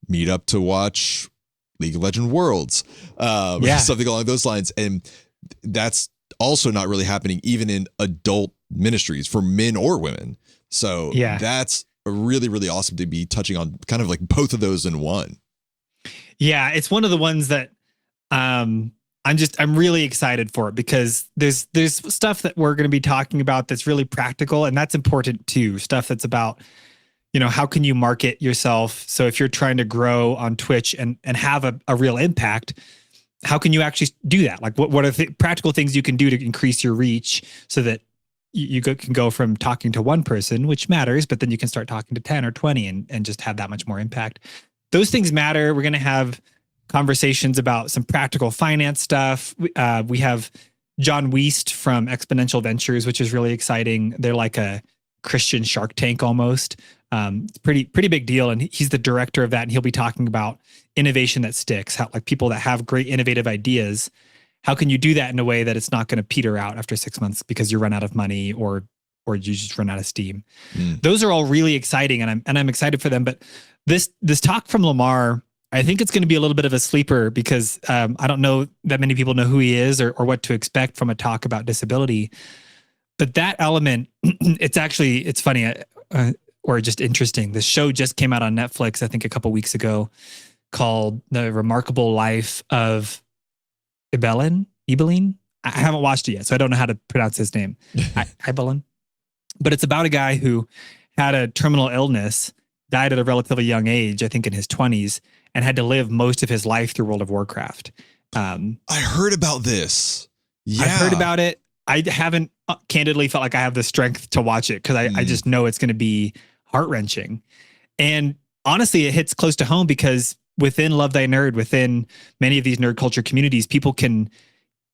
meet up to watch League of Legends Worlds, something along those lines. And that's also not really happening even in adult ministries for men or women. So that's really, really awesome to be touching on kind of like both of those in one. Yeah, it's one of the ones that I'm really excited for it because there's stuff that we're going to be talking about that's really practical, and that's important too. Stuff that's about, how can you market yourself? So if you're trying to grow on Twitch and have a real impact, how can you actually do that? Like what are the practical things you can do to increase your reach so that can go from talking to one person, which matters, but then you can start talking to 10 or 20 and just have that much more impact. Those things matter. We're going to have conversations about some practical finance stuff. We have John Wiest from Exponential Ventures, which is really exciting. They're like a Christian Shark Tank almost. It's pretty big deal. And he's the director of that. And he'll be talking about innovation that sticks, how like people that have great innovative ideas, how can you do that in a way that it's not going to peter out after 6 months because you run out of money or you just run out of steam? Those are all really exciting, and I'm excited for them. But this talk from Lamar, I think it's going to be a little bit of a sleeper because I don't know that many people know who he is or what to expect from a talk about disability. But that element, it's funny or just interesting. The show just came out on Netflix, I think a couple weeks ago, called The Remarkable Life of Ibelin. I haven't watched it yet, so I don't know how to pronounce his name. Ibelin. But it's about a guy who had a terminal illness, died at a relatively young age, I think in his 20s, and had to live most of his life through World of Warcraft. I heard about this. Yeah. I've heard about it. I haven't candidly felt like I have the strength to watch it because I just know it's going to be heart-wrenching. And honestly, it hits close to home because within Love Thy Nerd, within many of these nerd culture communities, people can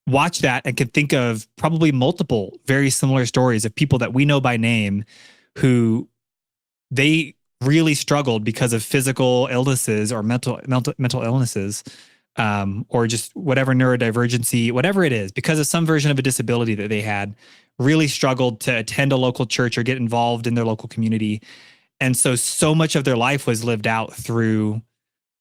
watch that and can think of probably multiple very similar stories of people that we know by name who they really struggled because of physical illnesses or mental illnesses, or just whatever neurodivergency, whatever it is, because of some version of a disability that they had, really struggled to attend a local church or get involved in their local community. And so much of their life was lived out through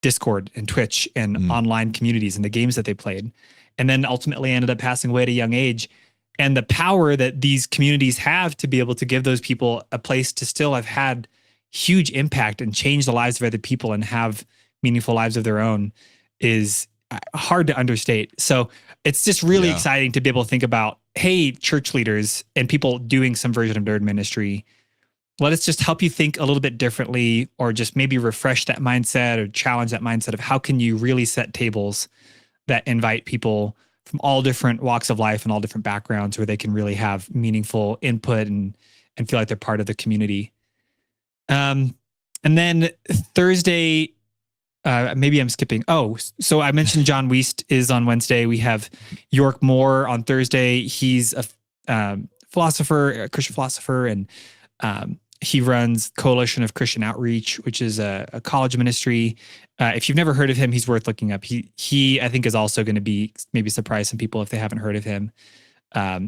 Discord and Twitch and online communities and the games that they played, and then ultimately ended up passing away at a young age. And the power that these communities have to be able to give those people a place to still have had huge impact and change the lives of other people and have meaningful lives of their own is hard to understate. So it's just really exciting to be able to think about, hey, church leaders and people doing some version of nerd ministry, let us just help you think a little bit differently, or just maybe refresh that mindset or challenge that mindset of how can you really set tables that invite people from all different walks of life and all different backgrounds where they can really have meaningful input and feel like they're part of the community. And then Thursday, maybe I'm skipping. Oh, so I mentioned John Wiest is on Wednesday. We have York Moore on Thursday. He's a philosopher, a Christian philosopher, and he runs Coalition of Christian Outreach, which is a college ministry. If you've never heard of him, he's worth looking up. He I think is also going to be maybe surprise some people if they haven't heard of him.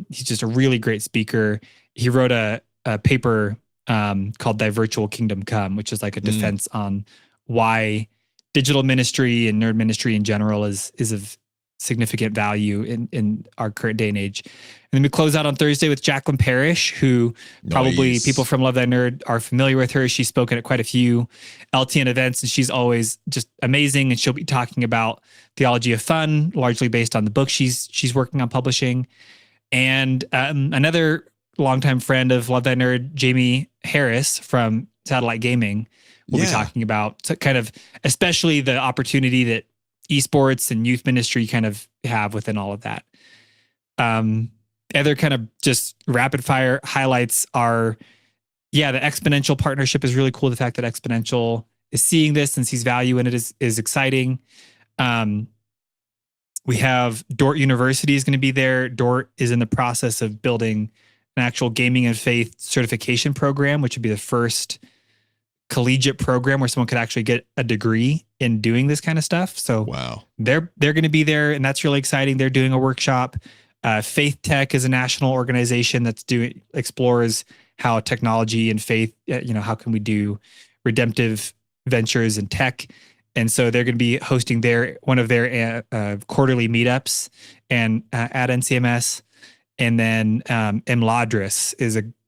He's just a really great speaker. He wrote a paper called Thy Virtual Kingdom Come, which is like a defense on why digital ministry and nerd ministry in general is of significant value in our current day and age. And then we close out on Thursday with Jacqueline Parrish, who probably people from Love Thy Nerd are familiar with her. She's spoken at quite a few LTN events, and she's always just amazing. And she'll be talking about theology of fun, largely based on the book she's working on publishing. And another longtime friend of Love Thy Nerd, Jamie Harris from Satellite Gaming, will be talking about kind of especially the opportunity that esports and youth ministry kind of have within all of that. Other kind of just rapid fire highlights are, the Exponential partnership is really cool. The fact that Exponential is seeing this and sees value in it is exciting. We have Dort University is going to be there. Dort is in the process of building an actual gaming and faith certification program, which would be the first collegiate program where someone could actually get a degree in doing this kind of stuff. So they're going to be there, and that's really exciting. They're doing a workshop. Faith Tech is a national organization that's explores how technology and faith, how can we do redemptive ventures in tech. And so they're going to be hosting one of their quarterly meetups and at NCMS. And then Mladris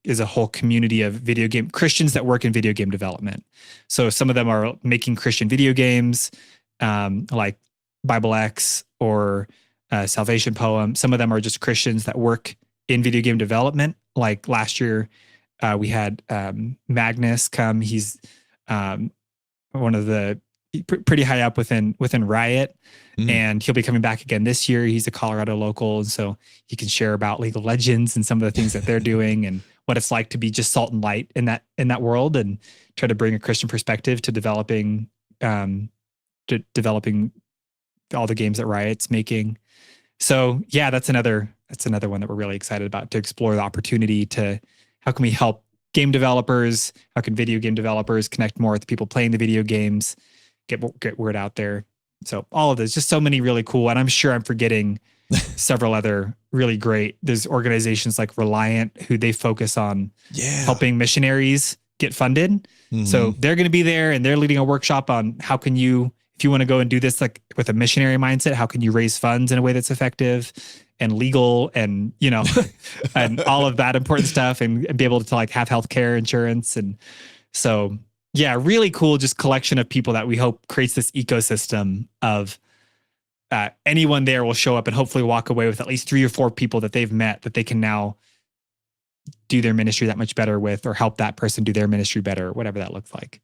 is a whole community of video game Christians that work in video game development. So some of them are making Christian video games, like BibleX or salvation poem. Some of them are just Christians that work in video game development. Like last year, we had Magnus come. He's one of the pretty high up within Riot, and he'll be coming back again this year. He's a Colorado local, and so he can share about League of Legends and some of the things that they're doing and what it's like to be just salt and light in that world, and try to bring a Christian perspective to developing all the games that Riot's making. So yeah, that's another one that we're really excited about, to explore the opportunity to how can we help game developers, how can video game developers connect more with the people playing the video games, get word out there. So all of this, just so many really cool, and I'm sure I'm forgetting several other really great. There's organizations like Reliant who they focus on helping missionaries get funded. So they're going to be there, and they're leading a workshop on how can you, if you want to go and do this like with a missionary mindset, how can you raise funds in a way that's effective and legal, and and all of that important stuff, and be able to like have healthcare insurance. And so yeah, really cool, just collection of people that we hope creates this ecosystem of anyone there will show up and hopefully walk away with at least 3 or 4 people that they've met that they can now do their ministry that much better with, or help that person do their ministry better, or whatever that looks like.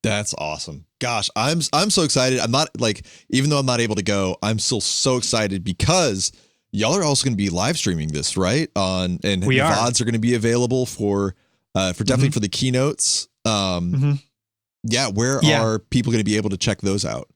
That's awesome. Gosh, I'm so excited. I'm not like, even though I'm not able to go, I'm still so excited because y'all are also going to be live streaming this, right? And VODs are going to be available for definitely for the keynotes. Yeah. Where are people going to be able to check those out?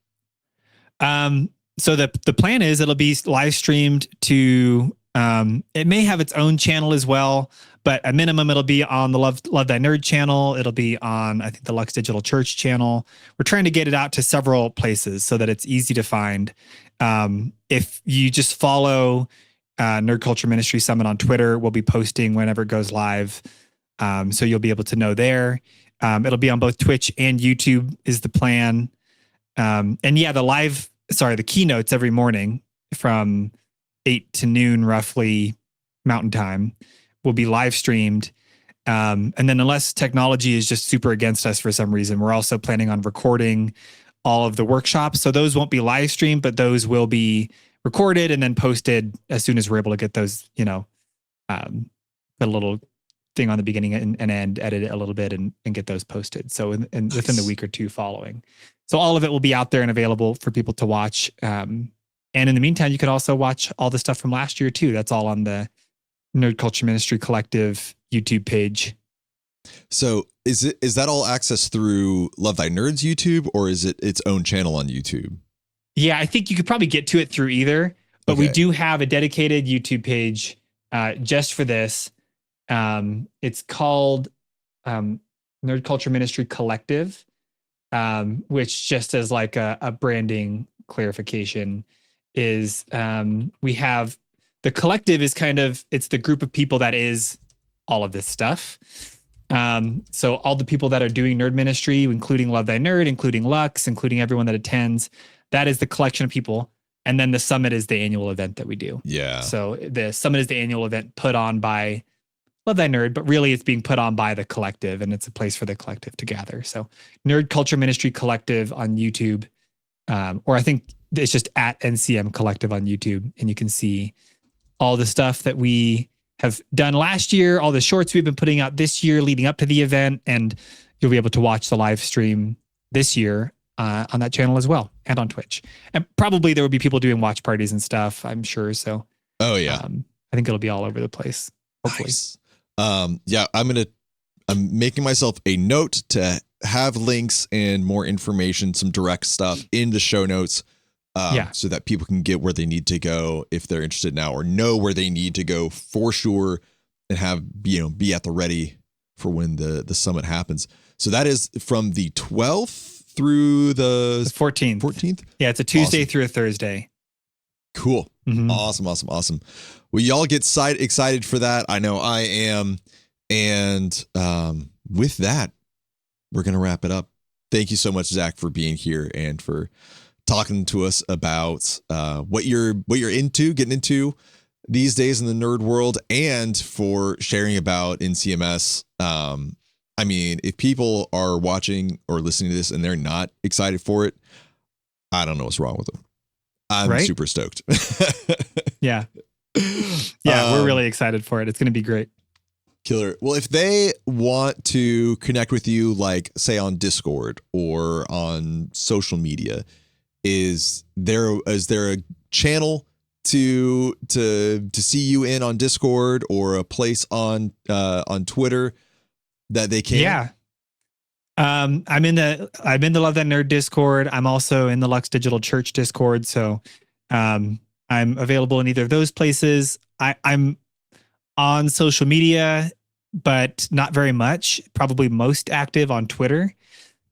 So the plan is it'll be live streamed to, it may have its own channel as well, but at minimum, it'll be on the Love Thy Nerd channel. It'll be on, I think, the Lux Digital Church channel. We're trying to get it out to several places so that it's easy to find. If you just follow Nerd Culture Ministry Summit on Twitter, we'll be posting whenever it goes live. So you'll be able to know there. It'll be on both Twitch and YouTube is the plan. And yeah, the keynotes every morning from 8 to noon, roughly Mountain Time, will be live streamed. And then unless technology is just super against us for some reason, we're also planning on recording all of the workshops. So those won't be live streamed, but those will be recorded and then posted as soon as we're able to get those, put a little thing on the beginning and end, edit it a little bit and get those posted. So within the week or two following. So all of it will be out there and available for people to watch. And in the meantime, you can also watch all the stuff from last year too. That's all on the Nerd Culture Ministry Collective YouTube page. So is that all accessed through Love Thy Nerds YouTube, or is it its own channel on YouTube? Yeah, I think you could probably get to it through either, but we do have a dedicated YouTube page just for this. It's called Nerd Culture Ministry Collective, which, just as like a branding clarification, is we have the collective is it's the group of people that is all of this stuff. So all the people that are doing nerd ministry, including Love Thy Nerd, including Lux, including everyone that attends, that is the collection of people. And then the summit is the annual event that we do. Yeah. So the summit is the annual event put on by Love Thy Nerd, but really it's being put on by the collective, and it's a place for the collective to gather. So Nerd Culture Ministry Collective on YouTube, or I think it's just at NCM Collective on YouTube, and you can see all the stuff that we have done last year, all the shorts we've been putting out this year leading up to the event, and you'll be able to watch the live stream this year on that channel as well, and on Twitch. And probably there will be people doing watch parties and stuff, I'm sure. So, I think it'll be all over the place. Hopefully. Nice. I'm making myself a note to have links and more information, some direct stuff in the show notes. So that people can get where they need to go if they're interested now, or know where they need to go for sure, and have, be at the ready for when the summit happens. So that is from the 12th through the 14th. 14th. Yeah. It's a Tuesday through a Thursday. Cool. Mm-hmm. Awesome. Well, y'all get excited for that. I know I am. And with that, we're going to wrap it up. Thank you so much, Zach, for being here and for talking to us about what you're getting into these days in the nerd world, and for sharing about NCMS. I mean, if people are watching or listening to this and they're not excited for it, I don't know what's wrong with them. I'm right? super stoked. Yeah. Yeah, we're really excited for it. It's going to be great. Killer. Well, if they want to connect with you, like say on Discord or on social media, is there a channel to see you in on Discord or a place on Twitter that they can? Yeah. I'm in the Love That Nerd Discord. I'm also in the Lux Digital Church Discord. So I'm available in either of those places. I'm on social media, but not very much. Probably most active on Twitter.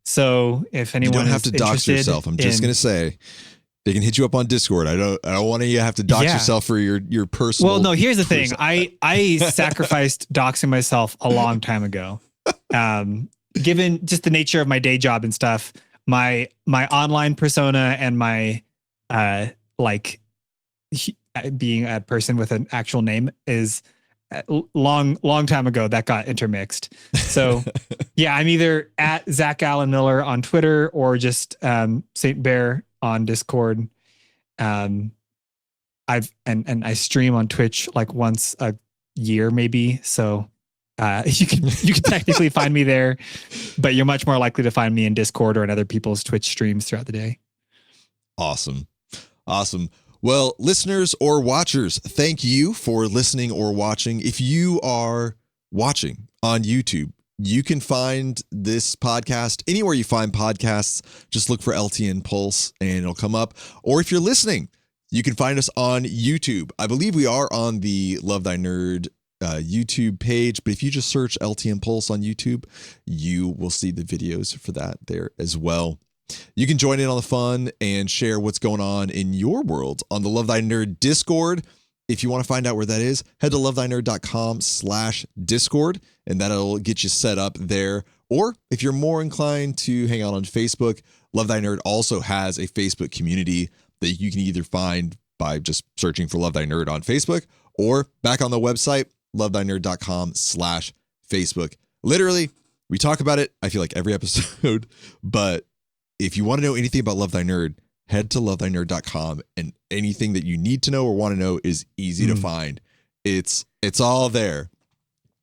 So if anyone, you don't have to dox yourself. I'm just gonna say they can hit you up on Discord. I don't want you to have to dox yourself for your personal. Well, no. Here's the thing. I sacrificed doxing myself a long time ago. Given just the nature of my day job and stuff, my online persona and my being a person with an actual name is long time ago that got intermixed. So yeah, I'm either at Zach Allen Miller on Twitter or just Saint Bear on Discord. I stream on Twitch like once a year maybe. So you can technically find me there, but you're much more likely to find me in Discord or in other people's Twitch streams throughout the day. Awesome. Well, listeners or watchers, thank you for listening or watching. If you are watching on YouTube, you can find this podcast anywhere you find podcasts. Just look for LTN Pulse and it'll come up. Or if you're listening, you can find us on YouTube. I believe we are on the Love Thy Nerd YouTube page, but if you just search LTN Pulse on YouTube, you will see the videos for that there as well. You can join in on the fun and share what's going on in your world on the Love Thy Nerd Discord. If you want to find out where that is, head to lovethynerd.com/Discord, and that'll get you set up there. Or if you're more inclined to hang out on Facebook, Love Thy Nerd also has a Facebook community that you can either find by just searching for Love Thy Nerd on Facebook or back on the website, lovethynerd.com/Facebook. Literally, we talk about it, I feel like every episode, but if you want to know anything about Love Thy Nerd, head to lovethynerd.com, and anything that you need to know or want to know is easy to find. It's all there.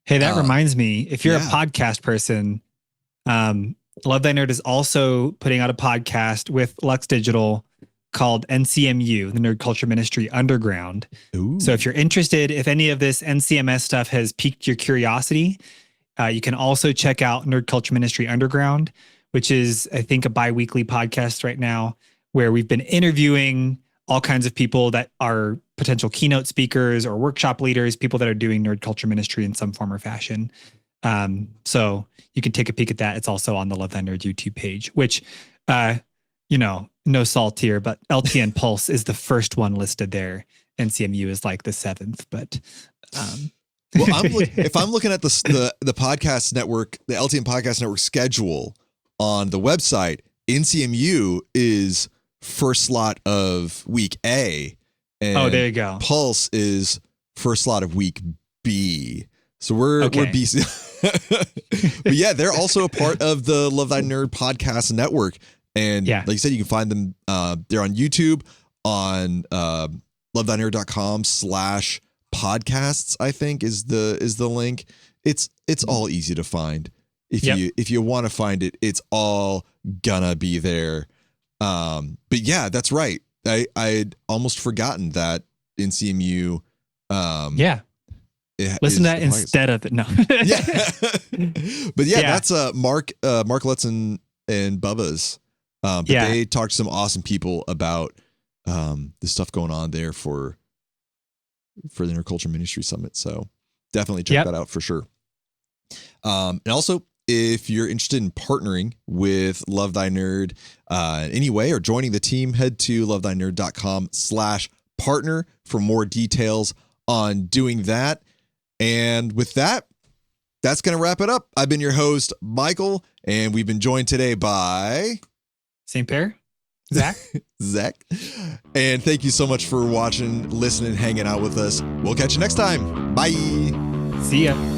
Hey, that reminds me, if you're a podcast person, Love Thy Nerd is also putting out a podcast with Lux Digital called NCMU, the Nerd Culture Ministry Underground. Ooh. So if you're interested, if any of this NCMS stuff has piqued your curiosity, you can also check out Nerd Culture Ministry Underground, which is, I think, a bi-weekly podcast right now where we've been interviewing all kinds of people that are potential keynote speakers or workshop leaders, people that are doing nerd culture ministry in some form or fashion. So you can take a peek at that. It's also on the Love Thy Nerd YouTube page, which, no salt here, but LTN Pulse is the first one listed there. NCMU is like the 7th, but well, if I'm looking at the podcast network, the LTN Podcast Network schedule on the website, NCMU is first slot of week A. And there you go. Pulse is first slot of week B. So we're B. But yeah, they're also a part of the Love Thy Nerd Podcast Network. And like you said, you can find them. They're on YouTube on lovethynerd.com/podcasts, I think is the link. It's all easy to find. If you want to find it, it's all gonna be there. But yeah, that's right. I'd almost forgotten that NCMU. Listen to that instead of it. No. But that's Mark Lutz and Bubba's. But they talked to some awesome people about the stuff going on there for the Interculture Ministry Summit. So definitely check that out for sure. And also, if you're interested in partnering with Love Thy Nerd in any way or joining the team, head to lovethynerd.com/partner for more details on doing that. And with that, that's going to wrap it up. I've been your host, Michael, and we've been joined today by St. Pear, Zach. And thank you so much for watching, listening, hanging out with us. We'll catch you next time. Bye. See ya.